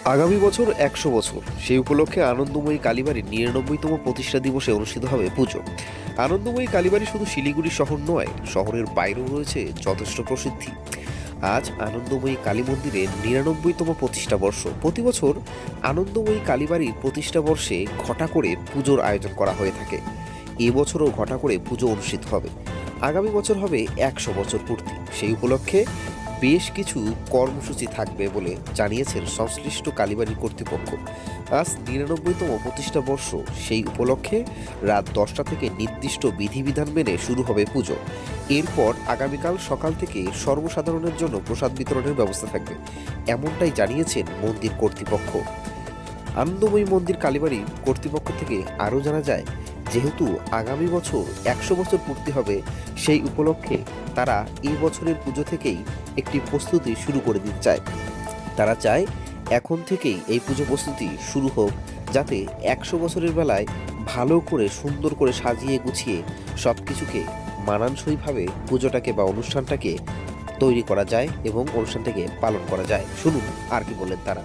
আগামী বছর ১০০ বছর, সেই উপলক্ষে আনন্দময়ী কালীবাড়ির ৯৯তম প্রতিষ্ঠা দিবসে অনুষ্ঠিত হবে পুজো। আনন্দময়ী কালীবাড়ি শুধু শিলিগুড়ি শহর নয়, শহরের বাইরেও রয়েছে যথেষ্ট প্রসিদ্ধি। আজ আনন্দময়ী কালী মন্দিরের ৯৯তম প্রতিষ্ঠা বর্ষ। প্রতি বছর আনন্দময়ী কালীবাড়ির প্রতিষ্ঠা বর্ষে ঘটা করে পুজোর আয়োজন করা হয়ে থাকে। এবছরও ঘটা করে পুজো অনুষ্ঠিত হবে। আগামী বছর হবে ১০০ বছর পূর্তি। সেই উপলক্ষে বেশ কিছু কর্মসূচি থাকবে বলে জানিয়েছেন সংশ্লিষ্ট কালীবাড়ির কর্তৃপক্ষ। আজ ৯৯তম প্রতিষ্ঠা বর্ষ, সেই উপলক্ষে রাত ১০টা থেকে নির্দিষ্ট বিধিবিধান মেনে শুরু হবে পুজো। এরপর আগামীকাল সকাল থেকে সর্বসাধারণের জন্য প্রসাদ বিতরণের ব্যবস্থা থাকবে, এমনটাই জানিয়েছেন মন্দির কর্তৃপক্ষ। আনন্দময়ী মন্দির কালীবাড়ির কর্তৃপক্ষ থেকে আরও জানা যায়, যেহেতু আগামী বছর ১০০ বছর পূর্তি হবে, সেই উপলক্ষে তারা এই বছরের পুজো থেকেই একটি প্রস্তুতি শুরু করে দিতে চায়। তারা চায় এখন থেকেই এই পুজো প্রস্তুতি শুরু হোক, যাতে ১০০ বছরের বেলায় ভালো করে সুন্দর করে সাজিয়ে গুছিয়ে সব কিছুকে মানানসইভাবে পুজোটাকে বা অনুষ্ঠানটাকে তৈরি করা যায় এবং অনুষ্ঠানটাকে পালন করা যায়। শুনুন আর কি বললেন তারা।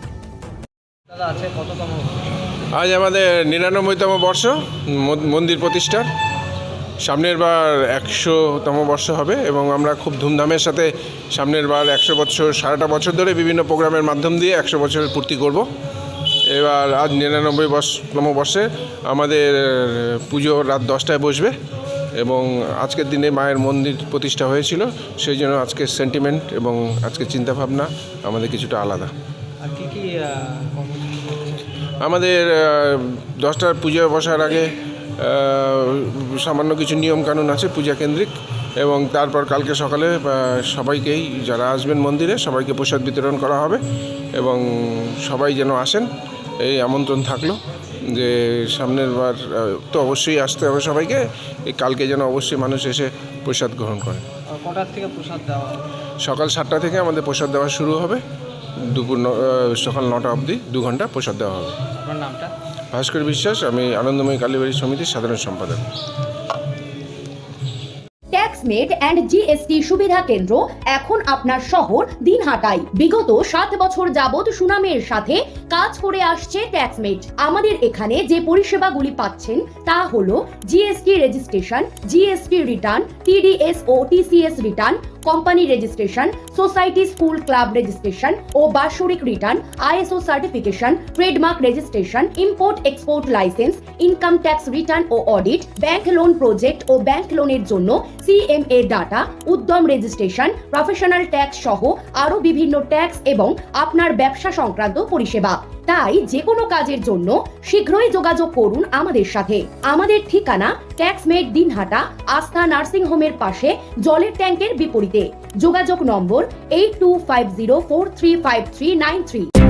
আজ আমাদের ৯৯তম বর্ষ মন্দির প্রতিষ্ঠার। সামনের বার ১০০তম বর্ষ হবে এবং আমরা খুব ধুমধামের সাথে সামনের বার ১০০ বছর, সারাটা বছর ধরে বিভিন্ন প্রোগ্রামের মাধ্যম দিয়ে ১০০ বছরের পূর্তি করব। এবার আজ ৯৯তম বর্ষে আমাদের পুজো রাত ১০টায় বসবে এবং আজকের দিনে মায়ের মন্দির প্রতিষ্ঠা হয়েছিল, সেই জন্য আজকের সেন্টিমেন্ট এবং আজকের চিন্তাভাবনা আমাদের কিছুটা আলাদা। আর কি আমাদের ১০টার পুজো বসার আগে সামান্য কিছু নিয়মকানুন আছে পূজা কেন্দ্রিক, এবং তারপর কালকে সকালে সবাইকেই যারা আসবেন মন্দিরে সবাইকে প্রসাদ বিতরণ করা হবে এবং সবাই যেন আসেন এই আমন্ত্রণ থাকলো। যে সামনের বার তো অবশ্যই আসতে হবে সবাইকে, এই কালকে যেন অবশ্যই মানুষ এসে প্রসাদ গ্রহণ করে। কটার থেকে প্রসাদ দেওয়া হবে? সকাল ৭টা থেকে আমাদের প্রসাদ দেওয়া শুরু হবে, দুপুর সকাল ৯টা অবধি ২ ঘন্টা প্রসাদ দেওয়া হবে। আপনার নামটা? ভাস্কর বিশ্বাস, আমি আনন্দময়ী কালীবাড়ি সমিতির সাধারণ সম্পাদক। ট্যাক্সমেট অ্যান্ড জিএসটি সুবিধা কেন্দ্র এখন আপনার শহর দিনহাটায়। বিগত ৭ বছর যাবৎ সুনামের সাথে কাজ করে আসছে ট্যাক্সমেট। আমাদের এখানে যে পরিষেবাগুলি পাচ্ছেন তা হলো GST registration, GST return, TDS ও TCS return, company registration, society school club registration ও বাৎসরিক return, ISO certification, trademark registration, import export licence, income tax return ও অডিট, ব্যাংক লোন প্রজেক্ট ও ব্যাংক লোনের জন্য CMA data, Udyam registration, professional tax সহ আরো বিভিন্ন ট্যাক্স এবং আপনার ব্যবসা সংক্রান্ত পরিষেবা। তাই যে কোনো কাজের জন্য শীঘ্রই যোগাযোগ করুন আমাদের সাথে। আমাদের ঠিকানা ট্যাক্সমেট দিনহাটা, আস্থা নার্সিং হোমের পাশে, জলের ট্যাঙ্কের বিপরীতে। যোগাযোগ নম্বর 8250435393।